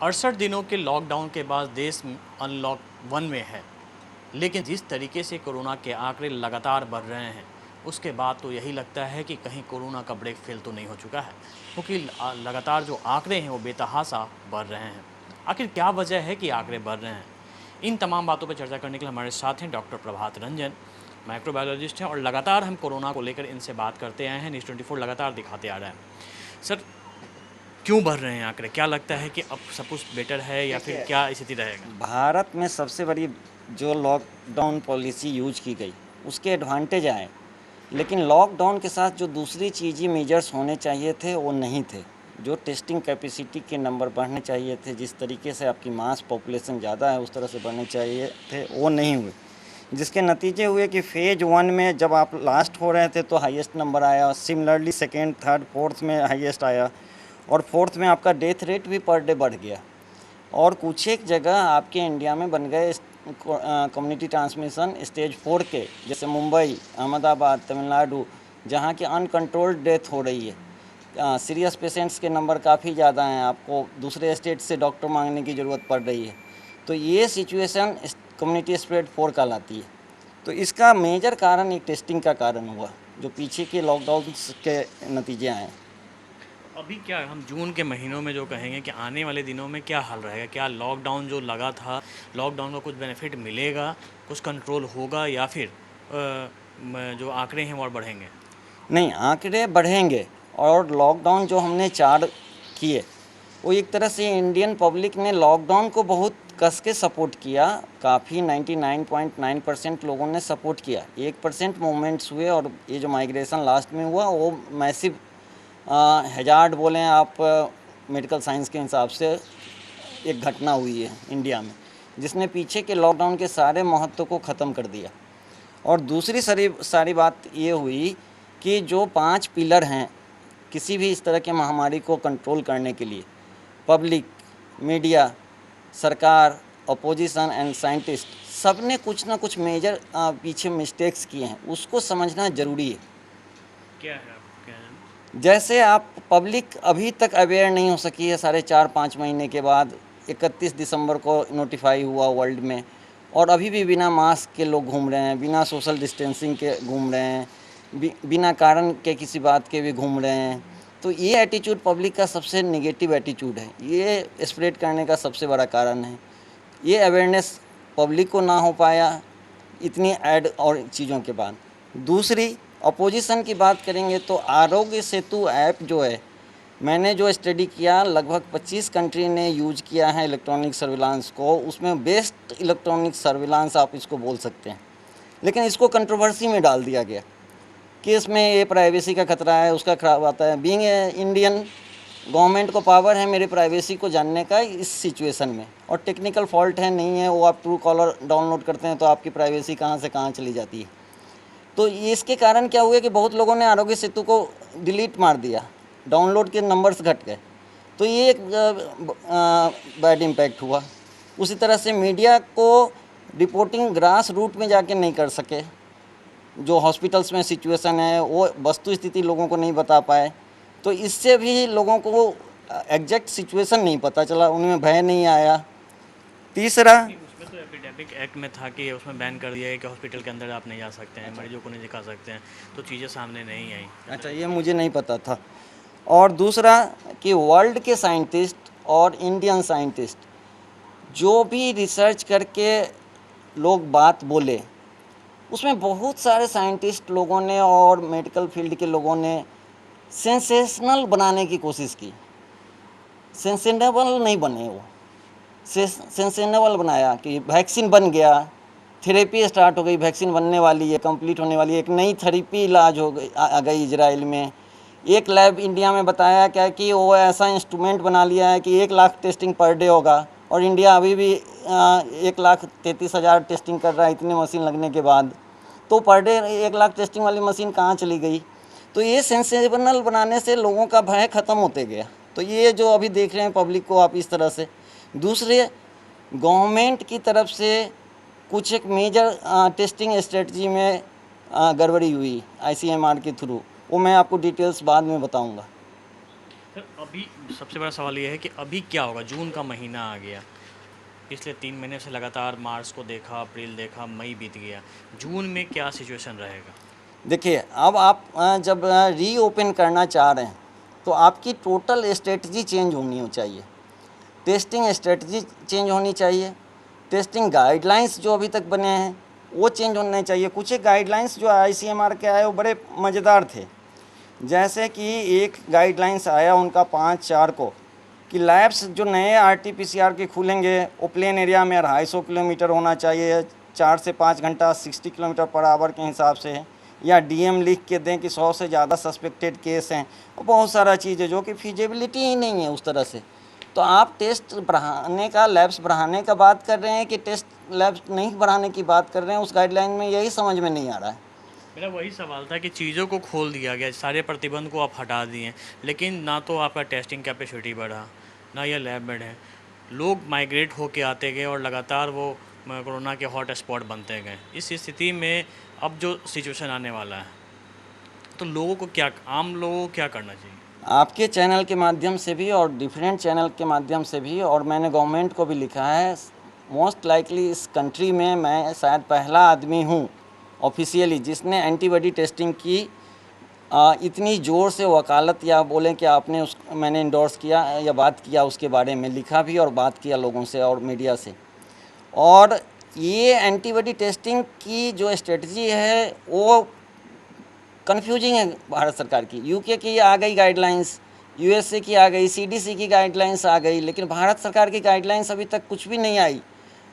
68 दिनों के लॉकडाउन के बाद देश अनलॉक 1 में है, लेकिन जिस तरीके से कोरोना के आंकड़े लगातार बढ़ रहे हैं, उसके बाद तो यही लगता है कि कहीं कोरोना का ब्रेक फेल तो नहीं हो चुका है, क्योंकि लगातार जो आंकड़े हैं वो बेतहाशा बढ़ रहे हैं। आखिर क्या वजह है कि आंकड़े बढ़ रहे हैं? इन तमाम बातों पर चर्चा करने के लिए हमारे साथ हैं डॉक्टर प्रभात रंजन, माइक्रोबायोलॉजिस्ट हैं और लगातार हम कोरोना को लेकर इनसे बात करते आए हैं। न्यूज़ 24 लगातार दिखाते आ रहा है। सर, क्यों बढ़ रहे हैं आंकड़े? क्या लगता है कि अब सब कुछ बेटर है या फिर क्या स्थिति रहेगा? भारत में सबसे बड़ी जो लॉकडाउन पॉलिसी यूज की गई उसके एडवांटेज आए, लेकिन लॉकडाउन के साथ जो दूसरी चीज़ें मेजर्स होने चाहिए थे वो नहीं थे। जो टेस्टिंग कैपेसिटी के नंबर बढ़ने चाहिए थे, जिस तरीके से आपकी मास पॉपुलेशन ज़्यादा है उस तरह से बढ़ने चाहिए थे, वो नहीं हुए, जिसके नतीजे हुए कि फेज 1 में जब आप लास्ट हो रहे थे तो हाईएस्ट नंबर आया, सिमिलरली सेकेंड, थर्ड, फोर्थ में हाईएस्ट आया, और फोर्थ में आपका डेथ रेट भी पर डे बढ़ गया। और कुछ एक जगह आपके इंडिया में बन गए कम्युनिटी ट्रांसमिशन स्टेज 4 के, जैसे मुंबई, अहमदाबाद, तमिलनाडु, जहाँ की अनकंट्रोल्ड डेथ हो रही है। सीरियस पेशेंट्स के नंबर काफ़ी ज़्यादा हैं, आपको दूसरे स्टेट से डॉक्टर मांगने की ज़रूरत पड़ रही है। तो ये सिचुएशन कम्युनिटी स्प्रेड 4 कहलाती है। तो इसका मेजर कारण एक टेस्टिंग का कारण हुआ, जो पीछे के लॉकडाउन के नतीजे आए। अभी क्या हम जून के महीनों में जो कहेंगे कि आने वाले दिनों में क्या हाल रहेगा? क्या लॉकडाउन जो लगा था, लॉकडाउन का कुछ बेनिफिट मिलेगा, कुछ कंट्रोल होगा या फिर जो आंकड़े हैं वो और बढ़ेंगे? नहीं, आंकड़े बढ़ेंगे। और लॉकडाउन जो हमने 4 किए, वो एक तरह से इंडियन पब्लिक ने लॉकडाउन को बहुत कस के सपोर्ट किया। काफ़ी 99.9% लोगों ने सपोर्ट किया। 1% मूवमेंट्स हुए, और ये जो माइग्रेशन लास्ट में हुआ वो मैसिव हैजार्ड बोलें आप मेडिकल साइंस के हिसाब से एक घटना हुई है इंडिया में, जिसने पीछे के लॉकडाउन के सारे महत्व को ख़त्म कर दिया। और दूसरी सारी बात ये हुई कि जो 5 पिलर हैं किसी भी इस तरह के महामारी को कंट्रोल करने के लिए, पब्लिक, मीडिया, सरकार, अपोजिशन एंड साइंटिस्ट, सब ने कुछ ना कुछ मेजर पीछे मिस्टेक्स किए हैं, उसको समझना ज़रूरी है। क्या है आपका कहना? जैसे आप पब्लिक अभी तक अवेयर नहीं हो सकी है, 4.5-5 महीने के बाद 31 दिसंबर को नोटिफाई हुआ वर्ल्ड में, और अभी भी बिना मास्क के लोग घूम रहे हैं, बिना सोशल डिस्टेंसिंग के घूम रहे हैं, बिना कारण के किसी बात के भी घूम रहे हैं। तो ये एटीट्यूड पब्लिक का सबसे नेगेटिव एटीट्यूड है, ये स्प्रेड करने का सबसे बड़ा कारण है। ये अवेयरनेस पब्लिक को ना हो पाया इतनी ऐड और चीज़ों के बाद। दूसरी, अपोजिशन की बात करेंगे तो आरोग्य सेतु ऐप जो है, मैंने जो स्टडी किया, लगभग 25 कंट्री ने यूज किया है इलेक्ट्रॉनिक सर्विलांस को। उसमें बेस्ट इलेक्ट्रॉनिक सर्विलांस आप इसको बोल सकते हैं, लेकिन इसको कंट्रोवर्सी में डाल दिया गया कि इसमें ये प्राइवेसी का खतरा है, उसका खराब आता है। बीइंग इंडियन, गवर्नमेंट को पावर है मेरी प्राइवेसी को जानने का इस सिचुएशन में, और टेक्निकल फॉल्ट है नहीं है, वो आप ट्रू कॉलर डाउनलोड करते हैं तो आपकी प्राइवेसी कहाँ से कहाँ चली जाती है। तो इसके कारण क्या हुआ कि बहुत लोगों ने आरोग्य सेतु को डिलीट मार दिया, डाउनलोड के नंबर्स घट गए। तो ये एक बैड इम्पैक्ट हुआ। उसी तरह से मीडिया को रिपोर्टिंग ग्रास रूट में जाके नहीं कर सके, जो हॉस्पिटल्स में सिचुएशन है वो वस्तु स्थिति लोगों को नहीं बता पाए, तो इससे भी लोगों को एग्जैक्ट सिचुएशन नहीं पता चला, उनमें भय नहीं आया। तीसरा, उसमें तो एपिडेमिक एक्ट में था कि उसमें बैन कर दिया है कि हॉस्पिटल के अंदर आप नहीं जा सकते हैं, मरीजों को नहीं दिखा सकते हैं, तो चीज़ें सामने नहीं आई। अच्छा, ये मुझे नहीं पता था। और दूसरा कि वर्ल्ड के साइंटिस्ट और इंडियन साइंटिस्ट जो भी रिसर्च करके लोग बात बोले, उसमें बहुत सारे साइंटिस्ट लोगों ने और मेडिकल फील्ड के लोगों ने सेंसेशनल बनाने की कोशिश की। सेंसेशनल नहीं बने, वो सेंसेशनल बनाया कि वैक्सीन बन गया, थेरेपी स्टार्ट हो गई, वैक्सीन बनने वाली है, कंप्लीट होने वाली है, एक नई थेरेपी इलाज हो गई, आ गई इजराइल में। एक लैब इंडिया में बताया क्या कि वो ऐसा इंस्ट्रूमेंट बना लिया है कि 1 लाख टेस्टिंग पर डे होगा, और इंडिया अभी भी 1,33,000 टेस्टिंग कर रहा है इतने मशीन लगने के बाद। तो पर डे 1 लाख टेस्टिंग वाली मशीन कहाँ चली गई? तो ये सेंसेशनल बनाने से लोगों का भय ख़त्म होते गया। तो ये जो अभी देख रहे हैं पब्लिक को आप इस तरह से। दूसरे, गवर्नमेंट की तरफ से कुछ एक मेजर टेस्टिंग स्ट्रेटजी में गड़बड़ी हुई ICMR के थ्रू, वो मैं आपको डिटेल्स बाद में बताऊंगा। सर अभी सबसे बड़ा सवाल ये है कि अभी क्या होगा? जून का महीना आ गया, पिछले 3 महीने से लगातार मार्च को देखा, अप्रैल देखा, मई बीत गया। जून में क्या सिचुएशन रहेगा? देखिए, अब आप जब रीओपन करना चाह रहे हैं तो आपकी टोटल स्ट्रेटजी चेंज होनी चाहिए। टेस्टिंग स्ट्रेटजी चेंज होनी चाहिए। टेस्टिंग गाइडलाइंस जो अभी तक बने हैं वो चेंज होने चाहिए। कुछ एक गाइडलाइंस जो ICMR के आए वो बड़े मज़ेदार थे। जैसे कि एक गाइडलाइंस आया उनका 5/4 को कि लैब्स जो नए RT-PCR के खुलेंगे वो प्लेन एरिया में 250 किलोमीटर होना चाहिए, 4 से 5 घंटा 60 किलोमीटर पर आवर के हिसाब से है, या DM लिख के दें कि 100 से ज़्यादा सस्पेक्टेड केस हैं। और बहुत सारा चीज़ है जो कि फिजिबिलिटी ही नहीं है उस तरह से। तो आप टेस्ट बढ़ाने का, लैब्स बढ़ाने का बात कर रहे हैं कि टेस्ट लैब्स नहीं बढ़ाने की बात कर रहे हैं, उस गाइडलाइन में यही समझ में नहीं आ रहा है। मेरा वही सवाल था कि चीज़ों को खोल दिया गया, सारे प्रतिबंध को आप हटा दिए, लेकिन ना तो आपका टेस्टिंग कैपेसिटी बढ़ा, ना ये लैब बेड है। लोग माइग्रेट होके आते गए और लगातार वो कोरोना के हॉट स्पॉट बनते गए। इस स्थिति में अब जो सिचुएशन आने वाला है, तो लोगों को क्या, आम लोगों को क्या करना चाहिए? आपके चैनल के माध्यम से भी और डिफरेंट चैनल के माध्यम से भी, और मैंने गवर्नमेंट को भी लिखा है, मोस्ट लाइकली इस कंट्री में मैं शायद पहला आदमी हूँ ऑफिशियली जिसने एंटीबॉडी टेस्टिंग की इतनी ज़ोर से वकालत, या बोलें कि आपने उस मैंने इंडोर्स किया या बात किया, उसके बारे में लिखा भी और बात किया लोगों से और मीडिया से। और ये एंटीबॉडी टेस्टिंग की जो स्ट्रेटजी है वो कन्फ्यूजिंग है भारत सरकार की। UK की आ गई गाइडलाइंस, USA की आ गई, CDC की गाइडलाइंस आ गई, लेकिन भारत सरकार की गाइडलाइंस अभी तक कुछ भी नहीं आई।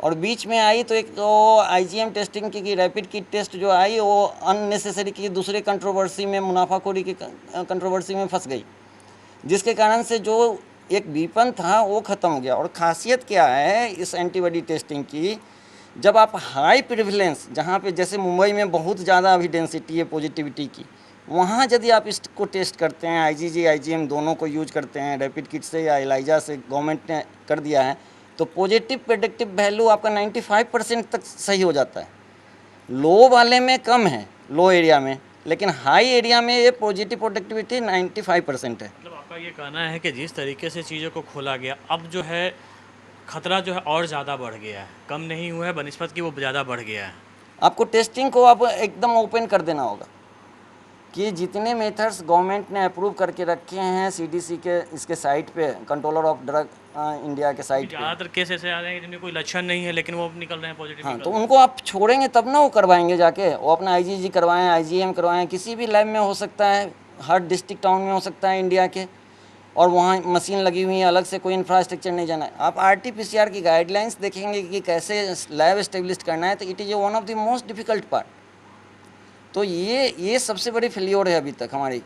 और बीच में आई तो एक तो IgM टेस्टिंग की रैपिड किट टेस्ट जो आई वो अननेसेसरी की दूसरे कंट्रोवर्सी में, मुनाफाखोरी की कंट्रोवर्सी में फंस गई, जिसके कारण से जो एक वीपन था वो ख़त्म हो गया। और ख़ासियत क्या है इस एंटीबॉडी टेस्टिंग की, जब आप हाई प्रिविलेंस, जहाँ पे जैसे मुंबई में बहुत ज़्यादा अभी डेंसिटी है पॉजिटिविटी की, वहाँ यदि आप इसको टेस्ट करते हैं, IgG IgM दोनों को यूज करते हैं, रैपिड किट से या ELISA से गवर्नमेंट ने कर दिया है, तो पॉजिटिव प्रेडिक्टिव वैल्यू आपका 95% तक सही हो जाता है। लो वाले में कम है, लो एरिया में, लेकिन हाई एरिया में ये पॉजिटिव प्रोडक्टिविटी 95% है। मतलब आपका ये कहना है कि जिस तरीके से चीज़ों को खोला गया, अब जो है खतरा जो है और ज़्यादा बढ़ गया है, कम नहीं हुआ है, बनिस्बत कि वो ज़्यादा बढ़ गया है। आपको टेस्टिंग को आप एकदम ओपन कर देना होगा कि जितने मेथड्स गवर्नमेंट ने अप्रूव करके रखे हैं CDC के इसके साइट पे, कंट्रोलर ऑफ ड्रग इंडिया के साइट पे, ज़्यादातर केस ऐसे आ रहे हैं जिनमें कोई लक्षण नहीं है लेकिन वो अब निकल रहे हैं पॉजिटिव। हाँ, तो उनको आप छोड़ेंगे तब ना वो करवाएंगे जाके, वो अपना IgG करवाएं, IgM करवाएं, किसी भी लैब में हो सकता है, हर डिस्ट्रिक्ट टाउन में हो सकता है इंडिया के, और वहाँ मशीन लगी हुई है, अलग से कोई इंफ्रास्ट्रक्चर नहीं जाना है। आप RT-PCR की गाइडलाइंस देखेंगे कि कैसे लैब इस्टेब्लिश करना है, तो it is one of the most difficult part. तो ये सबसे बड़ी फेल्योर है अभी तक हमारी।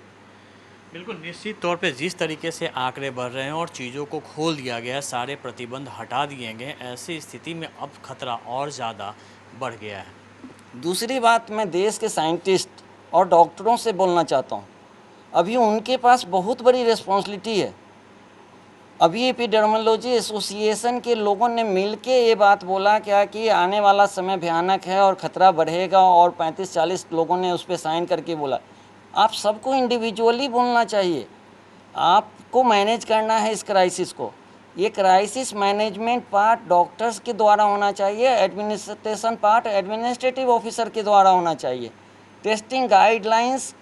बिल्कुल निश्चित तौर पे जिस तरीके से आंकड़े बढ़ रहे हैं और चीज़ों को खोल दिया गया है, सारे प्रतिबंध हटा दिए गए, ऐसी स्थिति में अब खतरा और ज़्यादा बढ़ गया है। दूसरी बात, मैं देश के साइंटिस्ट और डॉक्टरों से बोलना चाहता हूँ, अभी उनके पास बहुत बड़ी रिस्पॉन्सिबिलिटी है। अभी एपिडेमियोलॉजी एसोसिएशन के लोगों ने मिलके ये बात बोला क्या कि आने वाला समय भयानक है और ख़तरा बढ़ेगा, और 35-40 लोगों ने उस पर साइन करके बोला। आप सबको इंडिविजुअली बोलना चाहिए, आपको मैनेज करना है इस क्राइसिस को। ये क्राइसिस मैनेजमेंट पार्ट डॉक्टर्स के द्वारा होना चाहिए, एडमिनिस्ट्रेशन पार्ट एडमिनिस्ट्रेटिव ऑफिसर के द्वारा होना चाहिए। टेस्टिंग गाइडलाइंस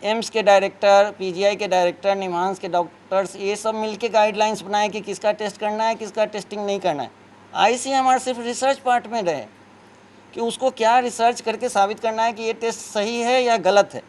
एम्स के डायरेक्टर, PGI के डायरेक्टर, निम्हांस के डॉक्टर्स, ये सब मिलके गाइडलाइंस बनाए कि किसका टेस्ट करना है, किसका टेस्टिंग नहीं करना है। ICMR सिर्फ रिसर्च पार्ट में रहे कि उसको क्या रिसर्च करके साबित करना है कि ये टेस्ट सही है या गलत है।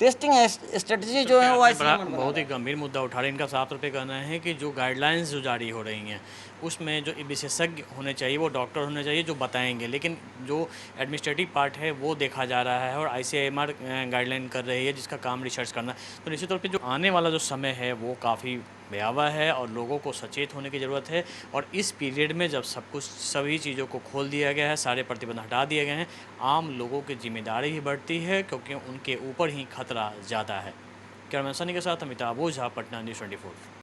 टेस्टिंग स्ट्रेटजी जो है वो ICMR बहुत ही गंभीर मुद्दा उठा रहे हैं। इनका साफ तौर पे कहना है कि जो गाइडलाइंस जो जारी हो रही हैं उसमें जो विशेषज्ञ होने चाहिए, वो डॉक्टर होने चाहिए जो बताएंगे, लेकिन जो एडमिनिस्ट्रेटिव पार्ट है वो देखा जा रहा है और ICMR गाइडलाइन कर रही है जिसका काम रिसर्च करना। तो निश्चित तौर पे जो आने वाला जो समय है वो काफ़ी भयावह है और लोगों को सचेत होने की ज़रूरत है। और इस पीरियड में जब सब कुछ, सभी चीज़ों को खोल दिया गया है, सारे प्रतिबंध हटा दिए गए हैं, आम लोगों की जिम्मेदारी ही बढ़ती है क्योंकि उनके ऊपर ही खतरा ज़्यादा है। कैमरा सनी के साथ अमिताभ ओझा, पटना न्यूज़ 24।